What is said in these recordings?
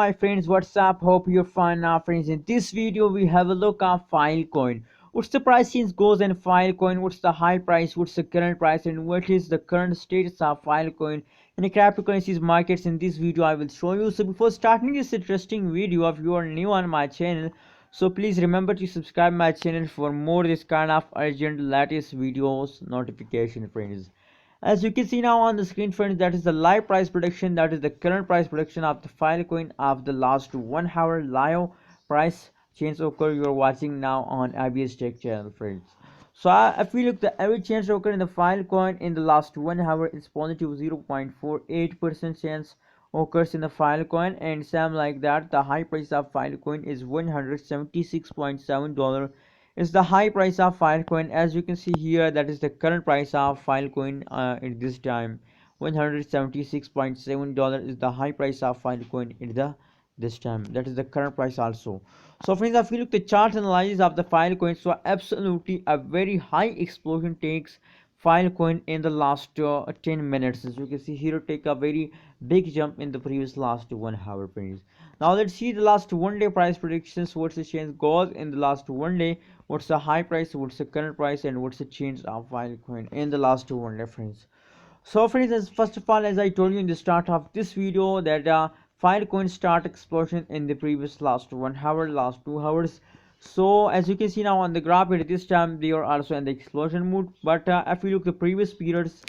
my friends, what's up? Hope you're fine now, friends. In this video we have a look at Filecoin. What's the price change goes in Filecoin? What's the high price? What's the current price? And what is the current status of Filecoin in the cryptocurrencies markets? In this video I will show you. So before starting this interesting video, if you are new on my channel, so please remember to subscribe my channel for more this kind of urgent latest videos notification, friends. As you can see now on the screen, friends, that is the live price prediction, that is the current price prediction of the Filecoin of the last 1 hour live price change occur. You are watching now on IBS Tech channel, friends. So if we look the average change occur in the Filecoin in the last 1 hour, it's positive 0.48% chance occurs in the Filecoin, and same like that the high price of Filecoin is $176.7 is the high price of Filecoin. As you can see here, that is the current price of Filecoin at this time. $176.7 is the high price of Filecoin at this time. That is the current price also. So friends, if you look the chart analysis of the Filecoin, so absolutely a very high explosion takes Filecoin in the last 10 minutes. As you can see here, take a very big jump in the previous last 1 hour, friends. Now let's see the last 1 day price predictions. What's the change goes in the last 1 day? What's the high price? What's the current price? And what's the change of Filecoin in the last 1 day, friends? So friends, first of all, as I told you in the start of this video, that Filecoin start explosion in the previous last 1 hour, last 2 hours. So as you can see now on the graph, at this time they are also in the explosion mode. But if you look the previous periods,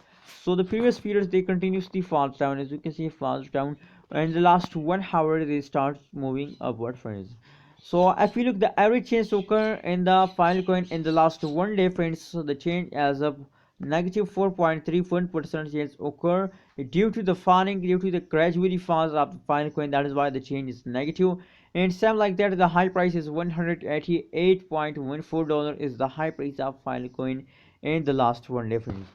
so the previous periods they continuously falls down. As you can see, falls down, and the last 1 hour they start moving upward, friends. So if you look the average change occur in the Filecoin in the last 1 day, friends, so the change as of negative 4.31% change occur due to the falling, due to the gradually falls of the Filecoin. That is why the change is negative. And same like that, the high price is $188.14 is the high price of Filecoin in the last 1 day, friends.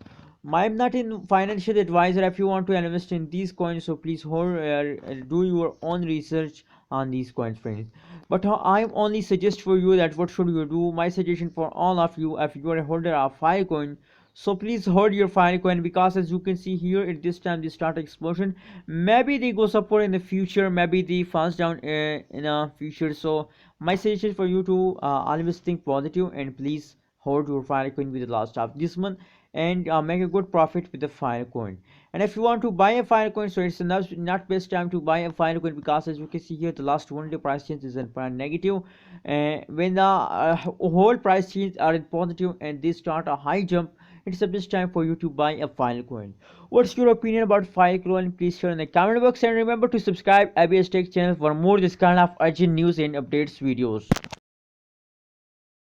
I'm not in financial advisor. If you want to invest in these coins, so please do your own research on these coins, friends. But I only suggest for you that what should you do. My suggestion for all of you, if you are a holder of Filecoin, so please hold your Filecoin, because as you can see here, at this time they start explosion. Maybe they goes upward in the future, maybe they falls down in a future. So my suggestion for you to always think positive, and please hold your Filecoin with the last of this month, and make a good profit with the Filecoin. And if you want to buy a Filecoin, so it's not best time to buy a Filecoin, because as you can see here, the last 1 day price change is in negative. When the whole price change are in positive and they start a high jump, it's the best time for you to buy a Filecoin. What's your opinion about Filecoin? Please share in the comment box, and remember to subscribe IBS Tech channel for more this kind of urgent news and updates videos.